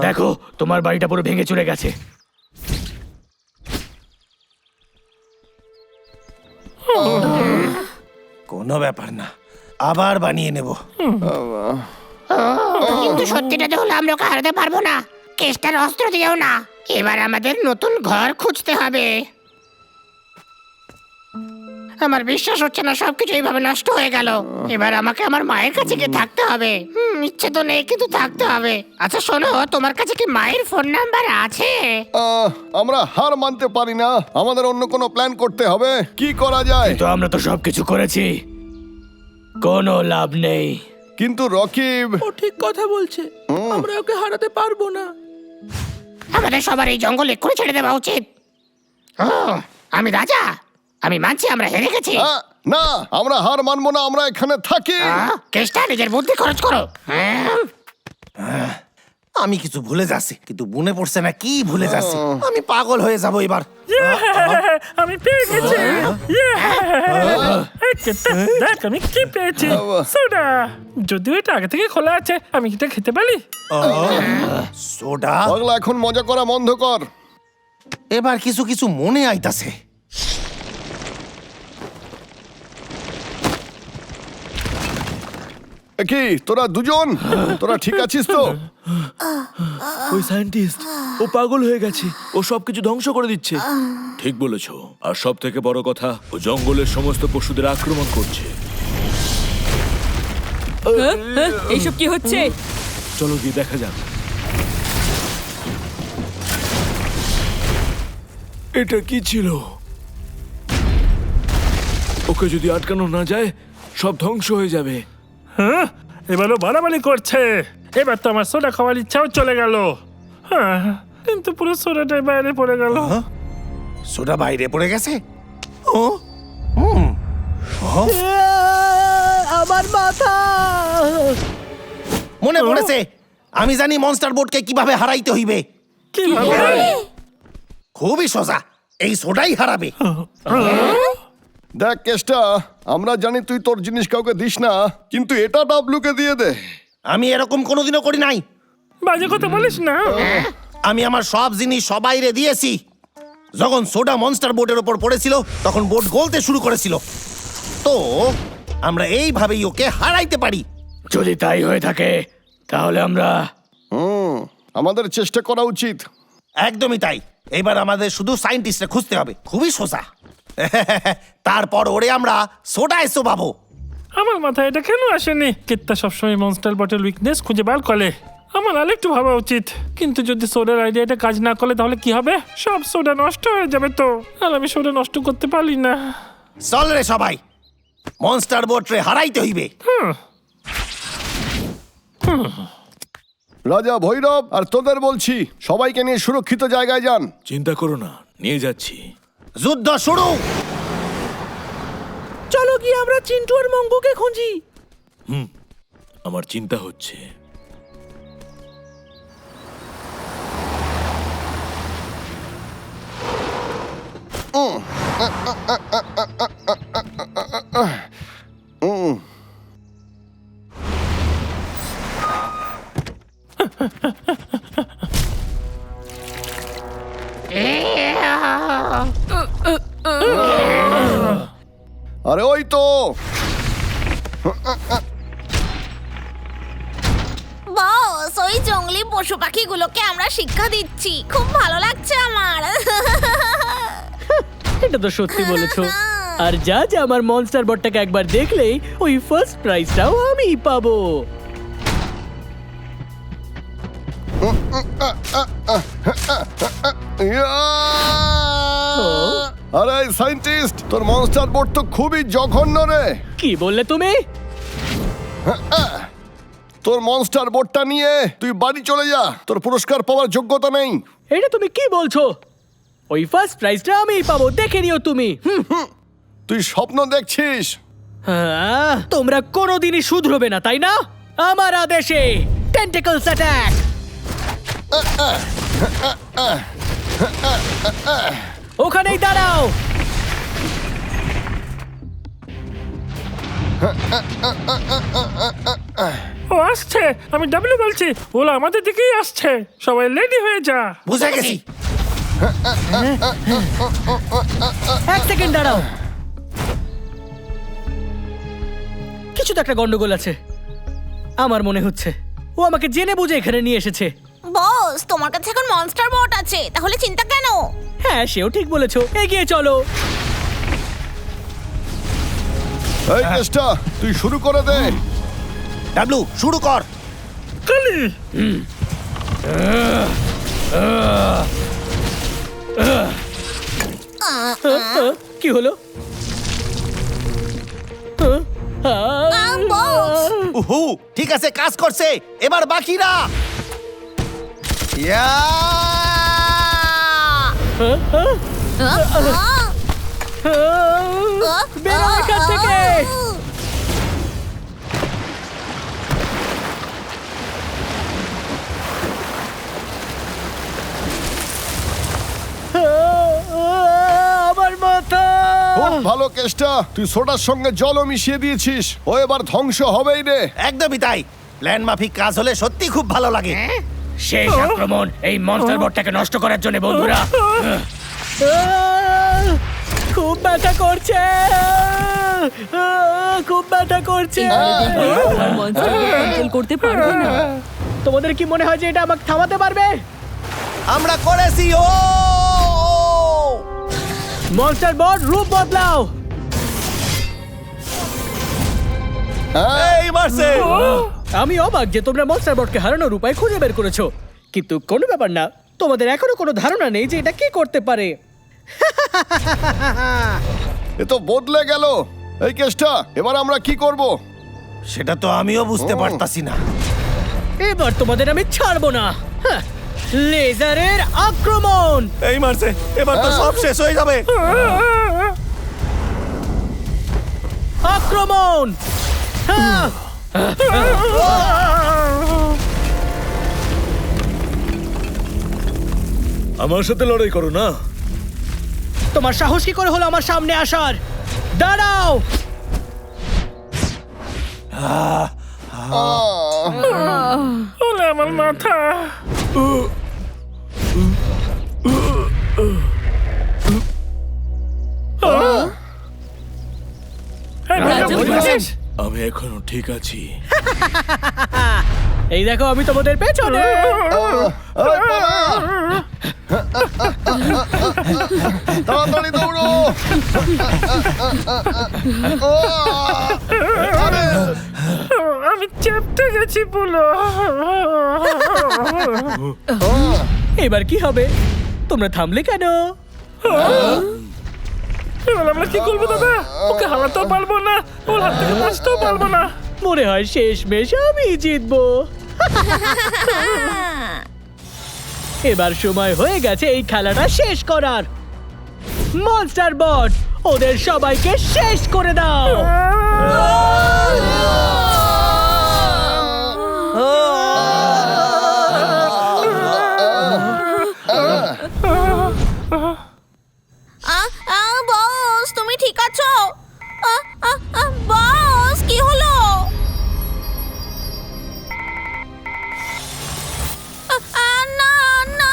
দেখো তোমার বাড়িটা পুরো ভেঙে চলে গেছে। কোনো ব্যাপার না, আবার বানিয়ে নেব। কিন্তু সত্যিটা হলো আমরা ওকে হারাতে পারবো না। কেসটার অস্ত্র দিয়েও না। এবার আমাদের নতুন ঘর খুঁজতে হবে। আমার বিশ্বাস হচ্ছে না সবকিছু এইভাবে নষ্ট হয়ে গেল। এবার আমাকে আমার মায়ের কাছে গিয়ে থাকতে হবে। ইচ্ছে তো নেই কিন্তু থাকতে হবে। আচ্ছা শোনো, তোমার কাছে কি মায়ের ফোন নাম্বার আছে? আমরা হার মানতে পারি না, আমাদের অন্য কোনো প্ল্যান করতে হবে। কি করা যায়? তো আমরা তো সবকিছু করেছি, কোনো লাভ নেই। কিন্তু রকিব, ও ঠিক কথা বলছে, আমরা ওকে হারাতে পারবো না। আমাদের সবার এই জঙ্গল এক্ষুনি ছেড়ে দেওয়া উচিত। আমি রাজা, আমি মানছি আমরা হেরে গেছি। না, আমরা হার মানবো না, আমরা এখানে থাকি। কেসটা নিজের বুদ্ধি খরচ করো। আমি কিছু ভুলে যাচ্ছি, কিন্তু মনে পড়ছে না কি ভুলে যাচ্ছি। আমি পাগল হয়ে যাব এবার। আমি পেয়ে গেছি। দেখ আমি কি পেয়েছি, সোডা। যদিও এটা আগে থেকে খোলা আছে, আমি এটা খেতে পারি? সোডা? পাগলা, এখন মজা করা বন্ধ কর। এবার কিছু কিছু মনে আইতাছে। কি তোরা দুজন, তোরা ঠিক আছিস তো? ওই সায়েন্টিস্ট, ও পাগল হয়ে গেছে, ও সবকিছু ধ্বংস করে দিচ্ছে। ঠিক বলেছো। আর সব থেকে বড় কথা, ও জঙ্গলের সমস্ত পশুদের আক্রমণ করছে। এইসব কি হচ্ছে? চলো গিয়ে দেখা যাক। এটা কি ছিল? ওকে যদি আটকানো না যায়, সব ধ্বংস হয়ে যাবে। হ্যাঁ, এবারও বাড়াবাড়ি করছে। এবার তো আমার সোডা খাওয়ার ইচ্ছাও চলে গেল। হ্যাঁ, কিন্তু পুরো সোডাটাই বাইরে পড়ে গেল। সোডা বাইরে পড়ে গেছে? আমার মাথা! মনে পড়েছে, আমি জানি মনস্টার বোর্ডকে কিভাবে হারাইতে হইবে। কিভাবে? খুবই সোজা, এই সোডাই হারাবে। দেখ কেষ্টা, আমরা জানি তুই তোর জিনিস কাউকে দিস না, কিন্তু এটা ডাবলুকে দিয়ে দে। আমি এরকম কোনোদিনও করি নাই। বাজে কথা বলিস না। আমি আমার সব জিনিস সবাইরে দিয়েছি। যখন সোডা মনস্টার বোর্ডের উপর পড়েছিল, তখন বোর্ড গলতে শুরু করেছিল। তো আমরা এইভাবেই ওকে হারাইতে পারি। যদি তাই হয়ে থাকে তাহলে আমরা আমাদের চেষ্টা করা উচিত। একদমই তাই। এবার আমাদের শুধু সায়েন্টিস্টে খুঁজতে হবে, খুবই সোজা। তারপর ওরে আমরা সোডায় চোবাবো। আমার মাথায় এটা কেন আসেনি? কিত্তা সবসময় মনস্টার বটের উইকনেস খুঁজে বার করে। আমার আরেকটু ভাবা উচিত। কিন্তু যদি সোডার আইডিয়াটা কাজ না করে তাহলে কি হবে? সব সোডা নষ্ট হয়ে যাবে তো, আর আমি সোডা নষ্ট করতে পারি না। চল রে সবাই, মনস্টার বোর্ড রে হারাইতে হইবে। রাজা ভৈরব আর তোদের বলছি, সবাইকে নিয়ে সুরক্ষিত জায়গায় যান। চিন্তা করো না, নিয়ে যাচ্ছি। যুদ্ধ শুরু। চলো গিয়ে আমরা চিন্টু আর মঙ্গুকে খুঁজি। আমার চিন্তা হচ্ছে। আরে ওই তো, বস, ওই জঙ্গলি পশু পাখিগুলোকে আমরা শিক্ষা দিচ্ছি। খুব ভালো লাগছে আমার। এটা তো সত্যি বলেছো। আর যা যা আমার মনস্টার বটটাকে একবার দেখলেই ওই ফার্স্ট প্রাইজটাও আমিই পাবো। আরে সায়েন্টিস্ট, তোর মনস্টার বোর্ড তো খুবই জঘন্য রে। কি বললে তুমি? তোর মনস্টার বোর্ডটা নিয়ে তুই বাড়ি চলে যা, তোর পুরস্কার পাওয়ার যোগ্যতা নেই। এটা তুমি কি বলছো? ওই ফার্স্ট প্রাইজটা আমিই পাবো, দেখে নিও তুমি। তুই স্বপ্ন দেখছিস। তোমরা কোনোদিনই শুধরবে না, তাই না? আমার আদেশে টেন্টেকলস অ্যাটাক। ওখানেই দাঁড়াও। ও আসছে, আমি ডাব্লিউ বলছি, ওলা আমাদের দিকেই আসছে, সবাই রেডি হয়ে যা। বুঝে গেছি। এক সেকেন্ড দাঁড়াও, কিছু তো একটা গন্ডগোল আছে আমার মনে হচ্ছে। ও আমাকে জেনে বুঝে এখানে নিয়ে এসেছে। বস, তোমার কাছে এখন মনস্টার বট আছে, তাহলে চিন্তা কেন? হ্যাঁ, সেও ঠিক বলেছো, এগিয়ে চলো। এই কেসটা তুই শুরু করে দে। ডাবলু, শুরু কর। কালি কি হলো? বস, উহু, ঠিক আছে, কাজ করছে। এবার বাকিরা। ইয়া! বেরো এখান থেকে। আমার মাথা। খুব ভালো কেসটা, তুই সোডার সঙ্গে জলও মিশিয়ে দিয়েছিস, ও এবার ধ্বংস হবেই রে। একদমই তাই। প্ল্যান মাফিক কাজ হলে সত্যি খুব ভালো লাগে। শেষ আক্রমণ এই মনস্টার বটটাকে নষ্ট করার জন্য বন্ধুরা। খুব ব্যথা করছে, খুব ব্যথা করছে। কন্ট্রোল করতে পারবে না। তোমাদের কি মনে হয় যে এটা আমাকে থামাতে পারবে? আমরা করেছি। ও মনস্টার বট, রূপ বদলাও। এই মারছে। আমি অবাক যে তোমরা মনস্টার বটকে হারানোর উপায় খুঁজে বের করেছো, কিন্তু কোনো ব্যাপার না, তোমাদের এখনো কোনো ধারণা নেই যে এটা কি করতে পারে। এ তো বদলে গেল। এই কেসটা এবার আমরা কি করব? সেটা তো আমিও বুঝতে পারতাছি না। এবার তোমাদের আমি ছাড়বো না। হ্যাঁ, লেজারের আক্রমণ। এই মারছে, এবার তো সব শেষ হয়ে যাবে। আক্রমণ। হ্যাঁ। আমার সাথে লড়াই করো না। তোমার সাহস কি করে হলো আমার সামনে আসার? দাঁড়াও। ওলা আমার মাথা। এই ভাই, রাজু, বুঝেছিস? আমি এখনো ঠিক আছি। এই দেখো, আমি তোমাদের পেছনে। তাড়াতাড়ি দৌড়ো। আমি চেপটে গেছি বলো। এবার কি হবে? তোমরা থামলে কেন? এবার আমরা কি করবো দাদা? ওকে হারাতেও পারবো না, ওর হাত থেকে বাঁচতেও পারবো না। মনে হয় শেষমেশ আমি জিতবো। এবার সময় হয়ে গেছে এই খেলাটা শেষ করার। মনস্টার বট, ওদের সবাইকে শেষ করে দাও। বস, তুমি ঠিক আছো? বস, কি হলো? না না।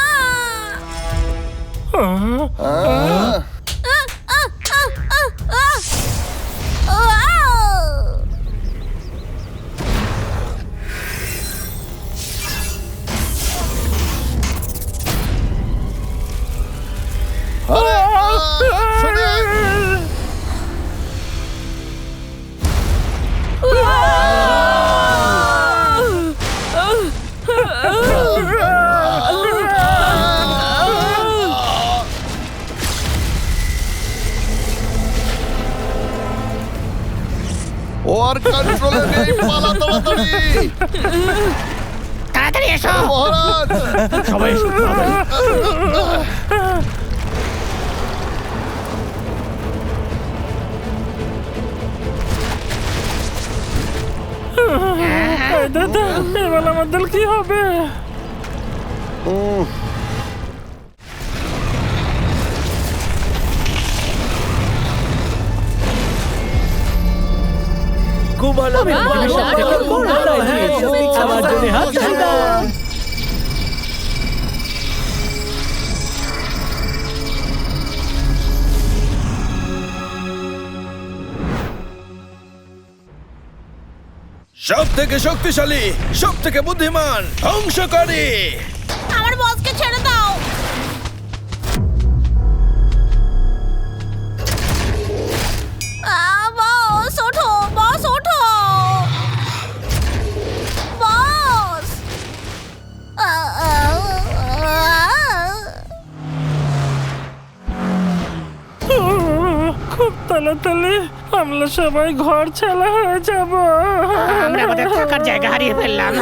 ও আর কন্ট্রোলে নেই, পালা তাড়াতাড়ি। তাড়াতাড়ি এসো। মহারাজ, সবাই এসো, তাড়াতাড়ি। এই দাদা, এবার আমাদের কি হবে? ভালো আমি পৃথিবীর সবথেকে বড় প্রাইজ পেয়েছি। আমার জন্য হাততালি দাও। সব থেকে শক্তিশালী, সব থেকে বুদ্ধিমান, ধ্বংসকারী। আমার বসকে ছেড়ে দাও। বস ওঠো, বস ওঠো, বস। খুব তাড়াতাড়ি আমরা সবাই ঘর ছাড়া হয়ে যাব। আমরা আমাদের থাকার জায়গা হারিয়ে ফেললাম।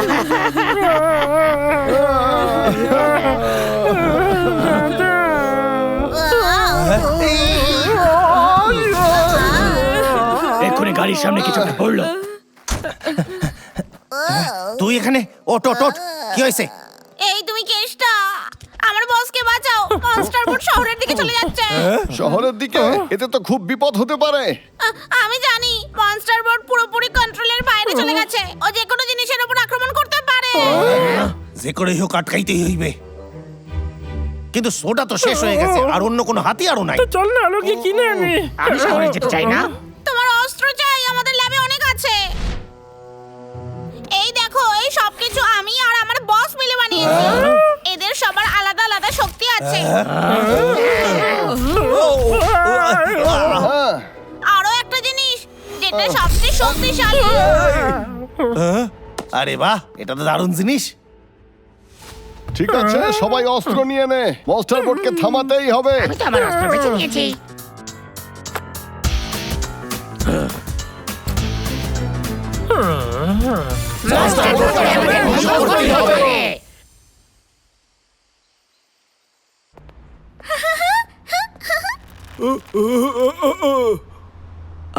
এক্ষুনি গাড়ির সামনে কিছু একটা পড়লো। তুই এখানে ওট ওট ওট, কি হয়েছে? এই তুমি কেষ্টা, আমার বসকে বাঁচাও। মনস্টার বোর্ড শহরের দিকে চলে যাচ্ছে। শহরের দিকে? এতে তো খুব বিপদ হতে পারে। আমি জানি মনস্টার বোর্ড পুরোপুরি কন্ট্রোলের বাইরে চলে গেছে। ও যে কোনো জিনিসের উপর আক্রমণ করতে পারে। যে করেই হোক আটকাইতেই হইবে। কিন্তু সোডা তো শেষ হয়ে গেছে, আর অন্য কোনো হাতিয়ারও নাই। তো চল না আলোকে কিনে আনি। আমি শহরে যেতে চাই না। তোমার অস্ত্র চাই, আমাদের ল্যাবে অনেক আছে। এই দেখো, এই সবকিছু আমি আর আমার বস মিলে বানিয়েছি। এদের সবার আলাদা আলাদা শক্তি আছে। আরো একটা জিনিস যেটা সবচেয়ে শক্তিশালী। আরে বাহ, এটা তো দারুণ জিনিস। ঠিক আছে, সবাই অস্ত্র নিয়ে নে। মনস্টার বোর্ডকে থামাতেই হবে। আমি তো আমার অস্ত্র বেছে নিয়েছি। মনস্টার বোর্ডকে আমাদের ধ্বংস করতে হবে।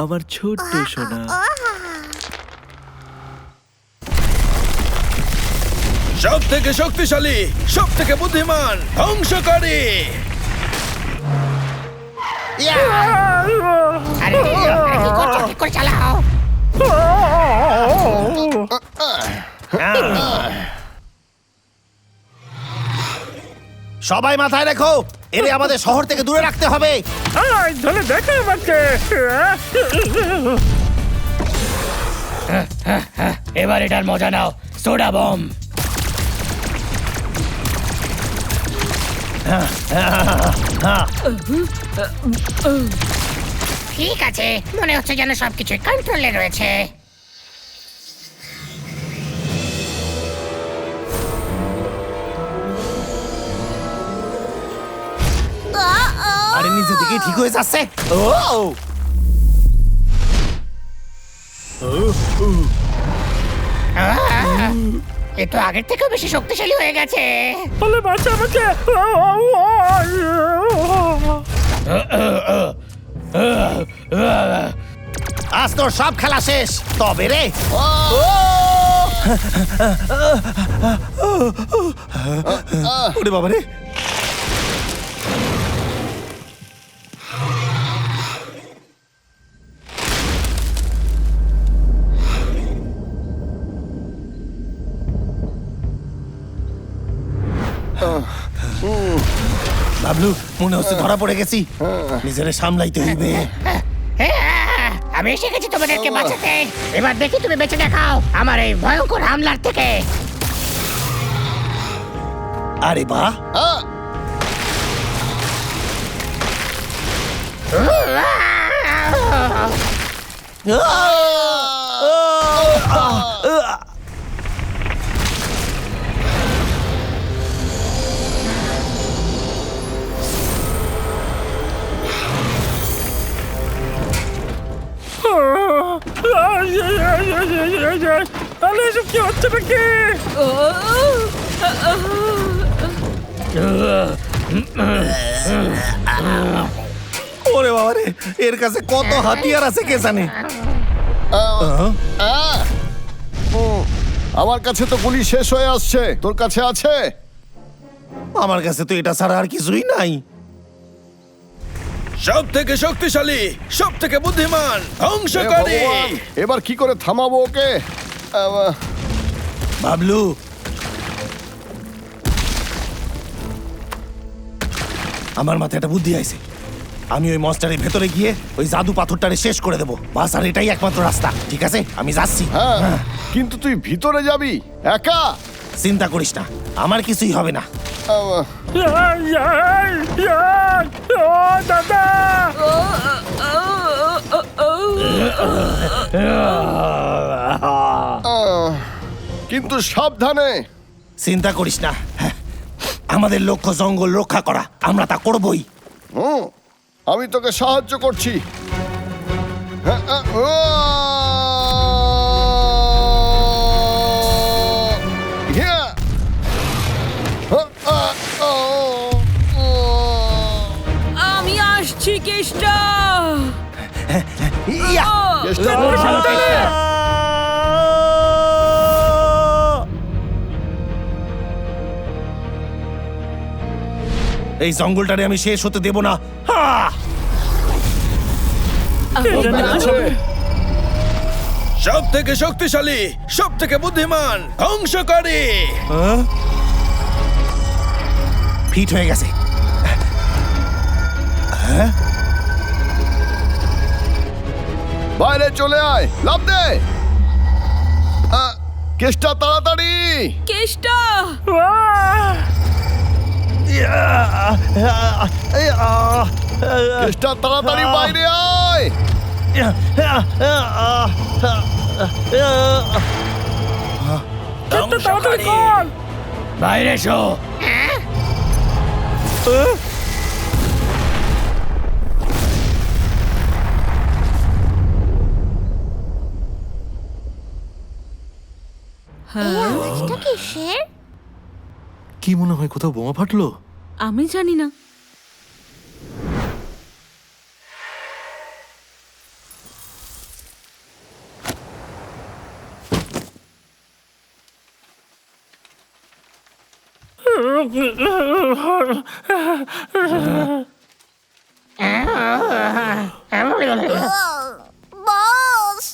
আমার ছোট্ট সোনা। সব থেকে শক্তিশালী, সব থেকে বুদ্ধিমান, ধ্বংসকারী। আরে কি করছো? ঠিক করে চালাও। সবাই মাথায় রেখো, এরে আমাদের শহর থেকে দূরে রাখতে হবে। ধরে দেখো আমাকে। এবার এটার মজা নাও, সোডা বম। ঠিক আছে, মনে হচ্ছে যেন সবকিছু কন্ট্রোলে রয়েছে। আরে নিজে থেকেই ঠিক হয়ে যাচ্ছে। ও এ তো আগের থেকেও বেশি শক্তিশালী হয়ে গেছে। বলে বাঁচা আমাকে। আজ তোর সব খেলা শেষ। তবে রে ওরে বাবা রে। বাবলু, মনে হচ্ছে ধরা পড়ে গেছি। নিজেরে সামলাইতে হইবে। আমি এসে গেছি তোমাদেরকে বাঁচাতে। এবার দেখি তুমি বেঁচে দেখাও আমার এই ভয়ঙ্কর হামলার থেকে। আরে বাহ, আরে এসব কি হচ্ছে নাকি? ওরে বাবা রে, এর কাছে কত হাতিয়ার আছে কে জানে। আমার কাছে তো গুলি শেষ হয়ে আসছে। তোর কাছে আছে? আমার কাছে তো এটা ছাড়া আর কিছুই নাই। সব থেকে শক্তিশালী, সব থেকে বুদ্ধিমান, হে ধ্বংসকারী। ভগবান, এবার কি করে থামাবো ওকে? বাবলু, আমার মাথায় একটা বুদ্ধি আইছে। আমি ওই মনস্টারের ভেতরে গিয়ে ওই জাদু পাথরটারে শেষ করে দেবো। বাস, আর এটাই একমাত্র রাস্তা। ঠিক আছে, আমি যাচ্ছি। হ্যাঁ, কিন্তু তুই ভিতরে যাবি একা? চিন্তা করিস না, আমার কিছুই হবে না। আহ, দাদা কিন্তু সাবধানে। চিন্তা করিস না, হ্যাঁ, আমাদের লক্ষ্য জঙ্গল রক্ষা করা, আমরা তা করবই। হুম, আমি তোকে সাহায্য করছি। হ্যাঁ, হ্যাঁ, আমি আসছি কেষ্টা। ইয়া! চেষ্টা কর সাবধানে। এই জঙ্গলটারে আমি শেষ হতে দেব না। হা! সব থেকে শক্তিশালী, সব থেকে বুদ্ধিমান, ধ্বংসকারী। ফিট হয়ে গেছে। বাইরে চলে আয়, লাফ দে। কেষ্টা তাড়াতাড়ি। কেষ্টা কেষ্টা তাড়াতাড়ি বাইরে আয়। তাড়াতাড়ি কর। বাইরে এসো। এই আওয়াজটা কিসের? কি মনে হয় কোথাও বোমা ফাটলো? আমি জানি না। বস,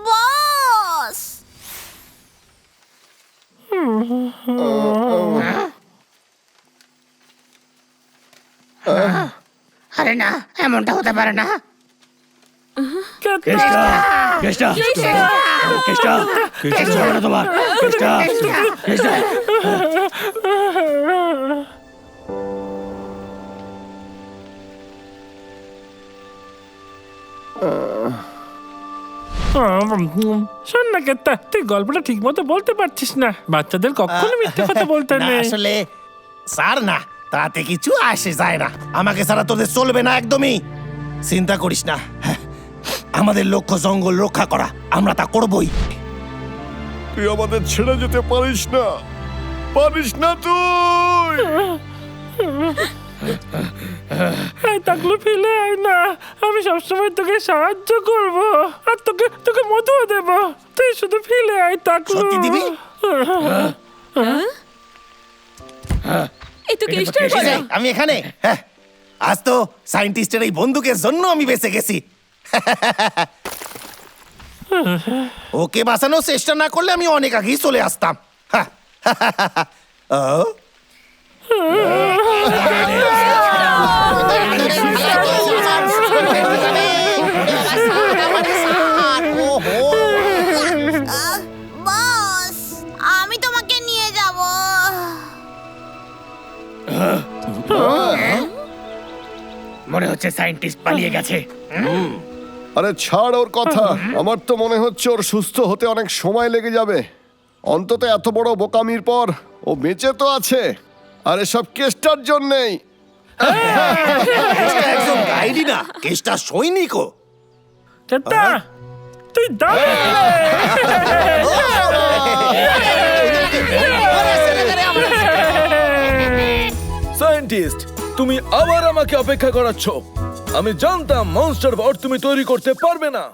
বস, আরে না, এমনটা হতে পারে না। কেষ্টা, কেষ্টা, কেষ্টা, কেষ্টা হবে না তোমার। কেষ্টা, কেষ্টা। শোন না কেত্তা, তুই গল্পটা ঠিক মতো বলতে পারছিস না। বাচ্চাদের কখনো মিথ্যে কথা বলতে না, নেই। আসলে স্যার না, তাতে কিছু আসে যায় না। আমাকে ছাড়া তোদের চলবে না একদমই। চিন্তা করিস না, হ্যাঁ, আমাদের লক্ষ্য জঙ্গল রক্ষা করা, আমরা তা করবই। তুই আমাদের ছেড়ে যেতে পারিস না, পারিস না তুই। এই তাকলু ফেলে আয় না, আমি সবসময় তোকে সাহায্য করব আর তোকে তোকে মধুও দেব। তুই শুধু ফেলে আয় তাকলু। সত্যি দিবি? এই তো কেষ্টার এই যে, গলা। আমি এখানে, হ্যাঁ, আজ তো সায়েন্টিস্টের এই বন্দুকের জন্য আমি বেঁচে গেছি। ওকে বাঁচানোর চেষ্টা না করলে আমি অনেক আগেই চলে আসতাম। হ্যাঁ। ও, বস, আমি তোমাকে নিয়ে যাব। মনে হচ্ছে সায়েন্টিস্ট পালিয়ে গেছে। আরে ছাড় ওর কথা। আমার তো মনে হচ্ছে ওর সুস্থ হতে অনেক সময় লেগে যাবে। অন্তত এত বড় বোকামির পর ও বেঁচে তো আছে, আর এসব কেষ্টার জন্যেই। কেষ্টা একজন গাইডই না, কেষ্টা সৈনিকও। কেত্তা, তুই দাঁড়া। সায়েন্টিস্ট, তুমি আবার আমাকে অপেক্ষা করাচ্ছ। আমি জানতাম মনস্টার বট তুমি তৈরি করতে পারবে না।